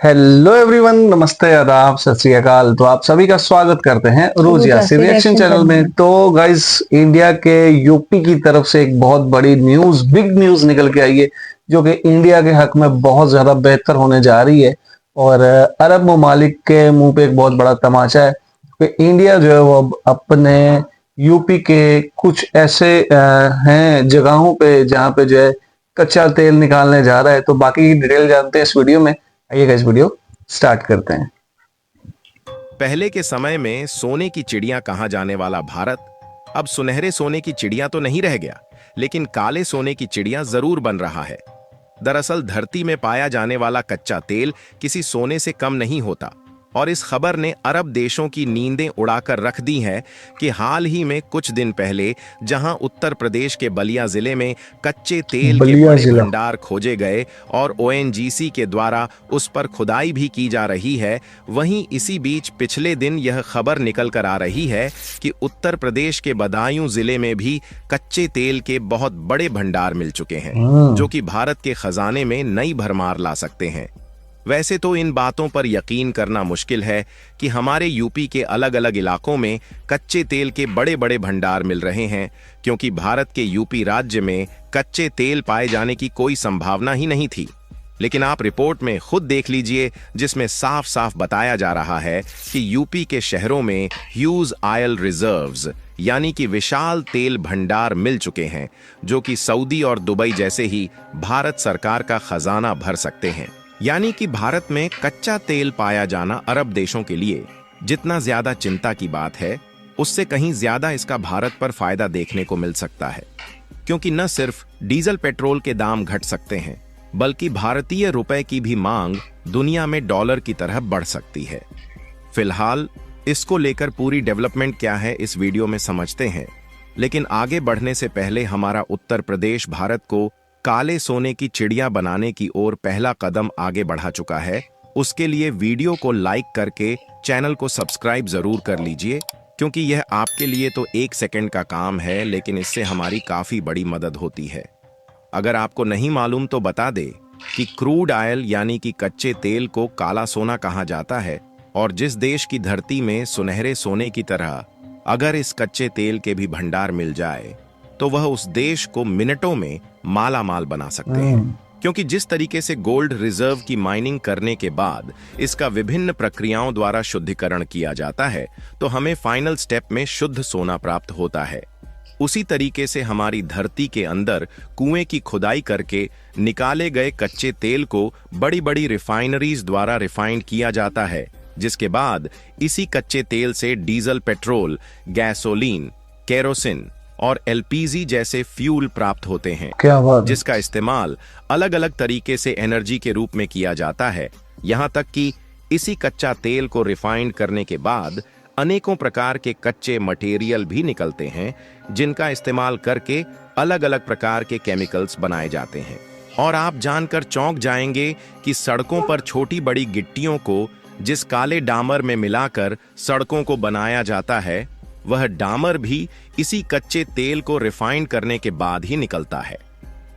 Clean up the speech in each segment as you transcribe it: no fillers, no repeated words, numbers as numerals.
Hello everyone, नमस्ते, आदाब, सत श्री अकाल। तो आप सभी का स्वागत करते हैं रोज यासी रिएक्शन चैनल में। तो गाइस, इंडिया के यूपी की तरफ से एक बहुत बड़ी न्यूज, बिग न्यूज निकल के आई है, जो कि इंडिया के हक में बहुत ज्यादा बेहतर होने जा रही है। और अरब ममालिक के मुंह पे एक बहुत बड़ा तमाचा है कि इंडिया जो है वो अब अपने यूपी के कुछ ऐसे हैं जगहों पे जहाँ पे जो है कच्चा तेल निकालने जा रहा है। तो बाकी की डिटेल जानते हैं इस वीडियो में। आइए गाइस, वीडियो स्टार्ट करते हैं। पहले के समय में सोने की चिड़िया कहा जाने वाला भारत अब सुनहरे सोने की चिड़िया तो नहीं रह गया, लेकिन काले सोने की चिड़िया जरूर बन रहा है। दरअसल धरती में पाया जाने वाला कच्चा तेल किसी सोने से कम नहीं होता, और इस खबर ने अरब देशों की नींदें उड़ाकर रख दी है कि हाल ही में कुछ दिन पहले जहां उत्तर प्रदेश के बलिया जिले में कच्चे तेल के बलिया बड़े जिला। भंडार खोजे गए और ओएनजीसी के द्वारा उस पर खुदाई भी की जा रही है, वहीं इसी बीच पिछले दिन यह खबर निकल कर आ रही है कि उत्तर प्रदेश के बदायूं जिले में भी कच्चे तेल के बहुत बड़े भंडार मिल चुके हैं, जो कि भारत के खजाने में नई भरमार ला सकते हैं। वैसे तो इन बातों पर यकीन करना मुश्किल है कि हमारे यूपी के अलग अलग इलाकों में कच्चे तेल के बड़े बड़े भंडार मिल रहे हैं, क्योंकि भारत के यूपी राज्य में कच्चे तेल पाए जाने की कोई संभावना ही नहीं थी। लेकिन आप रिपोर्ट में खुद देख लीजिए, जिसमें साफ साफ बताया जा रहा है कि यूपी के शहरों में ह्यूज ऑयल रिजर्व्स यानी कि विशाल तेल भंडार मिल चुके हैं, जो कि सऊदी और दुबई जैसे ही भारत सरकार का खजाना भर सकते हैं। यानी कि भारत में कच्चा तेल पाया जाना अरब देशों के लिए जितना ज्यादा चिंता की बात है, उससे कहीं ज्यादा इसका भारत पर फायदा देखने को मिल सकता है, क्योंकि न सिर्फ डीजल पेट्रोल के दाम घट सकते हैं, बल्कि भारतीय रुपए की भी मांग दुनिया में डॉलर की तरह बढ़ सकती है। फिलहाल इसको लेकर पूरी डेवलपमेंट क्या है इस वीडियो में समझते हैं, लेकिन आगे बढ़ने से पहले हमारा उत्तर प्रदेश भारत को काले सोने की चिड़िया बनाने की ओर पहला कदम आगे बढ़ा चुका है। उसके लिए वीडियो को लाइक करके चैनल को सब्सक्राइब जरूर कर लीजिए, क्योंकि यह आपके लिए तो 1 सेकंड का काम है, लेकिन इससे हमारी काफी बड़ी मदद होती है। अगर आपको नहीं मालूम तो बता दे कि क्रूड ऑयल यानी कि कच्चे तेल को काला सोना कहा जाता है, और जिस देश की धरती में सुनहरे सोने की तरह अगर इस कच्चे तेल के भी भंडार मिल जाए तो वह उस देश को मिनटों में माला माल बना सकते हैं, क्योंकि जिस तरीके से गोल्ड रिजर्व की माइनिंग करने के बाद इसका विभिन्न प्रक्रियाओं द्वारा शुद्धिकरण किया जाता है, तो हमें फाइनल स्टेप में शुद्ध सोना प्राप्त होता है। उसी तरीके से हमारी धरती के अंदर कुएं की खुदाई करके निकाले गए कच्चे तेल को बड़ी बड़ी रिफाइनरीज द्वारा रिफाइंड किया जाता है, जिसके बाद इसी कच्चे तेल से डीजल पेट्रोल, गैसोलीन, केरोसिन और एलपीजी जैसे फ्यूल प्राप्त होते हैं, क्या बात, जिसका इस्तेमाल अलग अलग तरीके से एनर्जी के रूप में किया जाता है। यहाँ तक कि इसी कच्चा तेल को रिफाइंड करने के बाद अनेकों प्रकार के कच्चे मटेरियल भी निकलते हैं, जिनका इस्तेमाल करके अलग अलग प्रकार के केमिकल्स बनाए जाते हैं। और आप जानकर चौंक जाएंगे कि सड़कों पर छोटी बड़ी गिट्टियों को जिस काले डामर में मिलाकर सड़कों को बनाया जाता है, वह डामर भी इसी कच्चे तेल को रिफाइंड करने के बाद ही निकलता है।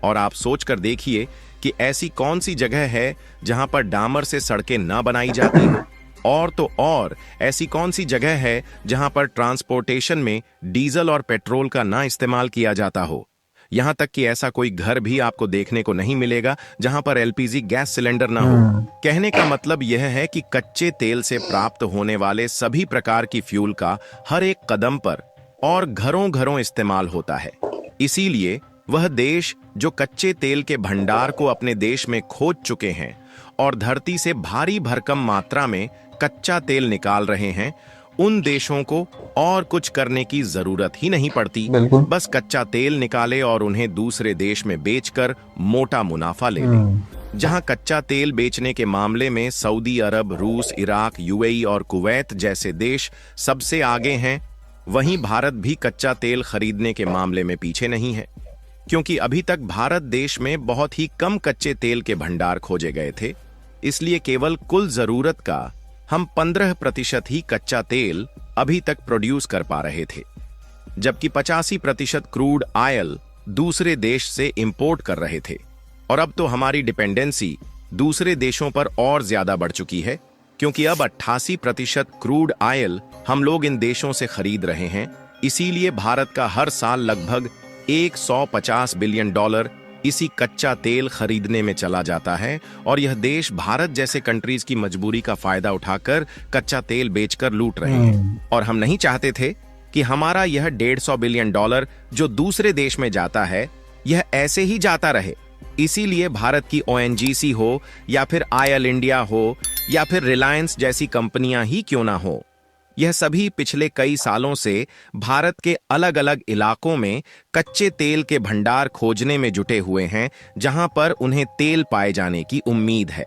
और आप सोचकर देखिए कि ऐसी कौन सी जगह है जहां पर डामर से सड़कें ना बनाई जाती हो, और तो और ऐसी कौन सी जगह है जहां पर ट्रांसपोर्टेशन में डीजल और पेट्रोल का ना इस्तेमाल किया जाता हो। यहां तक कि ऐसा कोई घर भी आपको देखने को नहीं मिलेगा जहां पर एलपीजी गैस सिलेंडर ना हो। कहने का मतलब यह है कि कच्चे तेल से प्राप्त होने वाले सभी प्रकार की फ्यूल का हर एक कदम पर और घरों घरों इस्तेमाल होता है। इसीलिए वह देश जो कच्चे तेल के भंडार को अपने देश में खोज चुके हैं और धरती से भारी भरकम मात्रा में कच्चा तेल निकाल रहे हैं, उन देशों को और कुछ करने की जरूरत ही नहीं पड़ती। बस कच्चा तेल निकाले और उन्हें दूसरे देश में बेचकर मोटा मुनाफा ले ले। जहां कच्चा तेल बेचने के मामले में सऊदी अरब, रूस, इराक, यूएई और कुवैत जैसे देश सबसे आगे हैं, वहीं भारत भी कच्चा तेल खरीदने के मामले में पीछे नहीं है, क्योंकि अभी तक भारत देश में बहुत ही कम कच्चे तेल के भंडार खोजे गए थे। इसलिए केवल कुल जरूरत का हम 15% ही कच्चा तेल अभी तक प्रोड्यूस कर पा रहे थे, जबकि 85% क्रूड ऑयल दूसरे देश से इंपोर्ट कर रहे थे। और अब तो हमारी डिपेंडेंसी दूसरे देशों पर और ज्यादा बढ़ चुकी है, क्योंकि अब 88% क्रूड ऑयल हम लोग इन देशों से खरीद रहे हैं। इसीलिए भारत का हर साल लगभग $150 बिलियन इसी कच्चा तेल खरीदने में चला जाता है, और यह देश भारत जैसे कंट्रीज की मजबूरी का फायदा उठाकर कच्चा तेल बेचकर लूट रहे हैं। और हम नहीं चाहते थे कि हमारा यह $150 बिलियन जो दूसरे देश में जाता है, यह ऐसे ही जाता रहे। इसीलिए भारत की ONGC हो या फिर ऑयल इंडिया हो या फिर रिलायंस जैसी कंपनियां ही क्यों ना हो, यह सभी पिछले कई सालों से भारत के अलग अलग इलाकों में कच्चे तेल के भंडार खोजने में जुटे हुए हैं, जहां पर उन्हें तेल पाए जाने की उम्मीद है।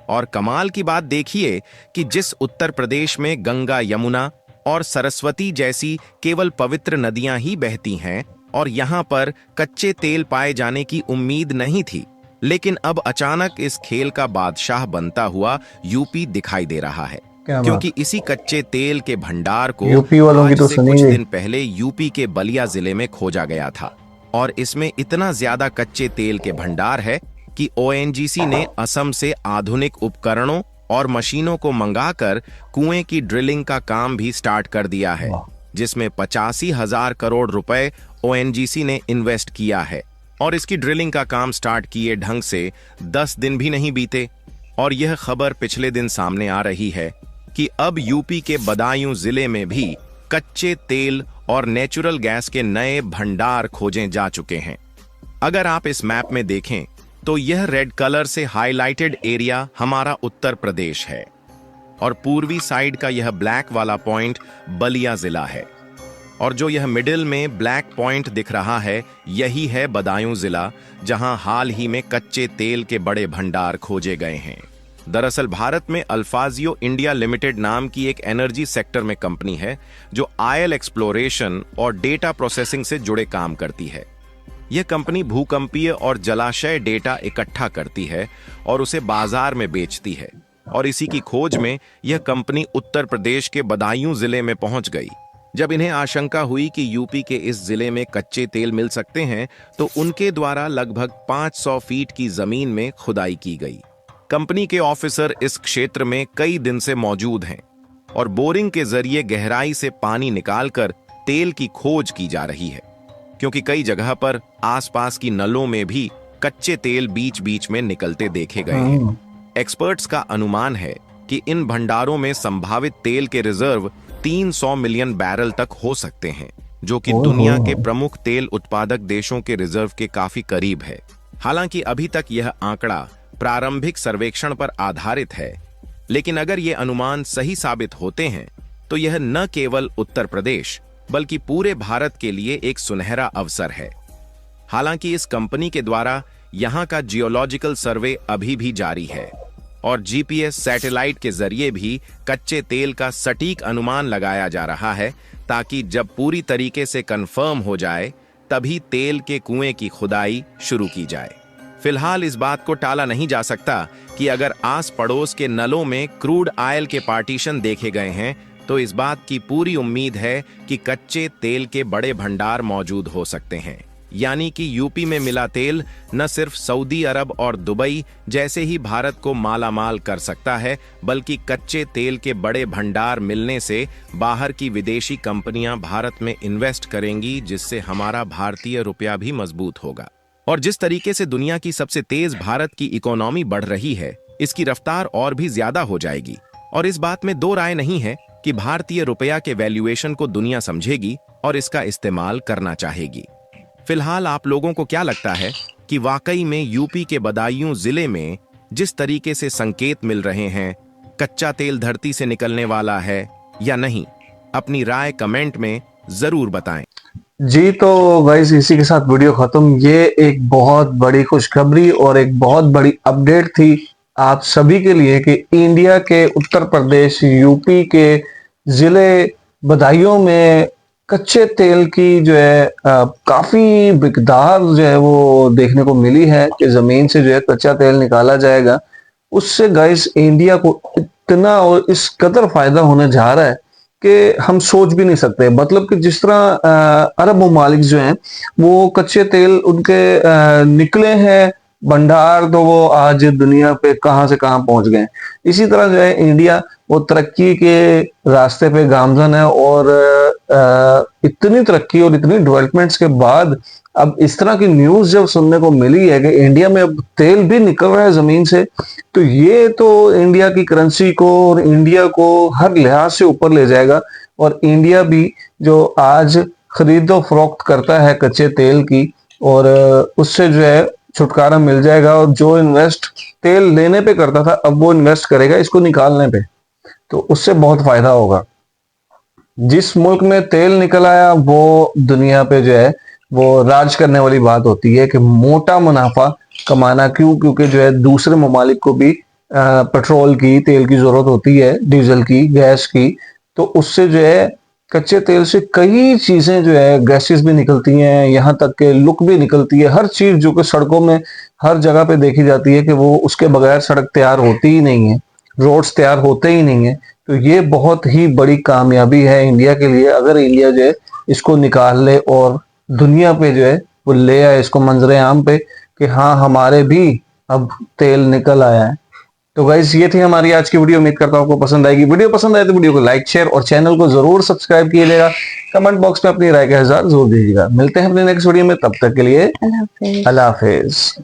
और कमाल की बात देखिए कि जिस उत्तर प्रदेश में गंगा, यमुना और सरस्वती जैसी केवल पवित्र नदियां ही बहती हैं और यहां पर कच्चे तेल पाए जाने की उम्मीद नहीं थी, लेकिन अब अचानक इस खेल का बादशाह बनता हुआ यूपी दिखाई दे रहा है। क्योंकि इसी कच्चे तेल के भंडार को यूपी वालों की तो आज से कुछ दिन पहले यूपी के बलिया जिले में खोजा गया था, और इसमें इतना ज्यादा कच्चे तेल के भंडार है कि ONGC ने असम से आधुनिक उपकरणों और मशीनों को मंगाकर कुएं की ड्रिलिंग का काम भी स्टार्ट कर दिया है, जिसमें 85,000 करोड़ रुपए ONGC ने इन्वेस्ट किया है। और इसकी ड्रिलिंग का काम स्टार्ट किए ढंग से 10 दिन भी नहीं बीते, और यह खबर पिछले दिन सामने आ रही है कि अब यूपी के बदायूं जिले में भी कच्चे तेल और नेचुरल गैस के नए भंडार खोजे जा चुके हैं। अगर आप इस मैप में देखें तो यह रेड कलर से हाईलाइटेड एरिया हमारा उत्तर प्रदेश है, और पूर्वी साइड का यह ब्लैक वाला पॉइंट बलिया जिला है, और जो यह मिडिल में ब्लैक पॉइंट दिख रहा है, यही है बदायूं जिला, जहां हाल ही में कच्चे तेल के बड़े भंडार खोजे गए हैं। दरअसल भारत में अल्फाजियो इंडिया लिमिटेड नाम की एक एनर्जी सेक्टर में कंपनी है, जो ऑयल एक्सप्लोरेशन और डेटा प्रोसेसिंग से जुड़े काम करती है। यह कंपनी भूकंपीय और जलाशय डेटा इकट्ठा करती है और उसे बाजार में बेचती है, और इसी की खोज में यह कंपनी उत्तर प्रदेश के बदायूं जिले में पहुंच गई। जब इन्हें आशंका हुई कि यूपी के इस जिले में कच्चे तेल मिल सकते हैं, तो उनके द्वारा लगभग 500 फीट की जमीन में खुदाई की गई। कंपनी के ऑफिसर इस क्षेत्र में कई दिन से मौजूद हैं, और बोरिंग के जरिए गहराई से पानी निकालकर तेल की खोज की जा रही है, क्योंकि कई जगह पर आसपास की नलों में भी कच्चे तेल बीच बीच में निकलते देखे गए हैं। एक्सपर्ट्स का अनुमान है कि इन भंडारों में संभावित तेल के रिजर्व 300 मिलियन बैरल तक हो सकते हैं, जो कि दुनिया के प्रमुख तेल उत्पादक देशों के रिजर्व के काफी करीब है। हालांकि अभी तक यह आंकड़ा प्रारंभिक सर्वेक्षण पर आधारित है, लेकिन अगर ये अनुमान सही साबित होते हैं तो यह न केवल उत्तर प्रदेश बल्कि पूरे भारत के लिए एक सुनहरा अवसर है। हालांकि इस कंपनी के द्वारा यहां का जियोलॉजिकल सर्वे अभी भी जारी है, और GPS सैटेलाइट के जरिए भी कच्चे तेल का सटीक अनुमान लगाया जा रहा है, ताकि जब पूरी तरीके से कंफर्म हो जाए तभी तेल के कुएं की खुदाई शुरू की जाए। फिलहाल इस बात को टाला नहीं जा सकता कि अगर आस पड़ोस के नलों में क्रूड ऑयल के पार्टीशन देखे गए हैं, तो इस बात की पूरी उम्मीद है कि कच्चे तेल के बड़े भंडार मौजूद हो सकते हैं। यानी कि यूपी में मिला तेल न सिर्फ सऊदी अरब और दुबई जैसे ही भारत को मालामाल कर सकता है, बल्कि कच्चे तेल के बड़े भंडार मिलने से बाहर की विदेशी कंपनियां भारत में इन्वेस्ट करेंगी, जिससे हमारा भारतीय रुपया भी मजबूत होगा। और जिस तरीके से दुनिया की सबसे तेज भारत की इकोनॉमी बढ़ रही है, इसकी रफ्तार और भी ज्यादा हो जाएगी। और इस बात में दो राय नहीं है कि भारतीय रुपया के वैल्यूएशन को दुनिया समझेगी और इसका इस्तेमाल करना चाहेगी। फिलहाल आप लोगों को क्या लगता है कि वाकई में यूपी के बदायूं जिले में जिस तरीके से संकेत मिल रहे हैं, कच्चा तेल धरती से निकलने वाला है या नहीं? अपनी राय कमेंट में जरूर बताएं। जी, तो गाइस इसी के साथ वीडियो खत्म। ये एक बहुत बड़ी खुशखबरी और एक बहुत बड़ी अपडेट थी आप सभी के लिए कि इंडिया के उत्तर प्रदेश यूपी के जिले बदायूं में कच्चे तेल की जो है काफी मिकदार जो है वो देखने को मिली है कि जमीन से जो है कच्चा तेल निकाला जाएगा। उससे गाइस इंडिया को इतना और इस कदर फायदा होने जा रहा है कि हम सोच भी नहीं सकते। मतलब कि जिस तरह अरब ममालिक जो हैं वो कच्चे तेल उनके निकले हैं भंडार तो वो आज दुनिया पे कहां से कहां पहुंच गए। इसी तरह जो है इंडिया वो तरक्की के रास्ते पे गामजन है, और इतनी तरक्की और इतनी डेवलपमेंट्स के बाद अब इस तरह की न्यूज जब सुनने को मिली है कि इंडिया में अब तेल भी निकल रहा है जमीन से, तो ये तो इंडिया की करेंसी को और इंडिया को हर लिहाज से ऊपर ले जाएगा। और इंडिया भी जो आज खरीदो फरोख्त करता है कच्चे तेल की, और उससे जो है छुटकारा मिल जाएगा। और जो इन्वेस्ट तेल लेने पे करता था अब वो इन्वेस्ट करेगा इसको निकालने पे, तो उससे बहुत फायदा होगा। जिस मुल्क में तेल निकल आया वो दुनिया पे जो है वो राज करने वाली बात होती है कि मोटा मुनाफा कमाना। क्यों? क्योंकि जो है दूसरे ममालिक को भी पेट्रोल की, तेल की जरूरत होती है, डीजल की, गैस की। तो उससे जो है कच्चे तेल से कई चीजें जो है, गैसेस भी निकलती हैं, यहाँ तक के लुक भी निकलती है। हर चीज जो कि सड़कों में हर जगह पे देखी जाती है कि वो उसके बगैर सड़क तैयार होती ही नहीं है, रोड्स तैयार होते ही नहीं है। तो ये बहुत ही बड़ी कामयाबी है इंडिया के लिए, अगर इंडिया जो है इसको निकाल ले और दुनिया पे जो है वो ले आए इसको मंजरे आम पे कि हाँ हमारे भी अब तेल निकल आया है। तो गाइस ये थी हमारी आज की वीडियो। उम्मीद करता हूँ आपको पसंद आएगी। वीडियो पसंद आए तो वीडियो को लाइक, शेयर और चैनल को जरूर सब्सक्राइब कीजिएगा। कमेंट बॉक्स में अपनी राय का इज़हार जरूर दीजिएगा। मिलते हैं अपने नेक्स्ट वीडियो में, तब तक के लिए अल्लाह हाफिज। अल्लाह हाफिज।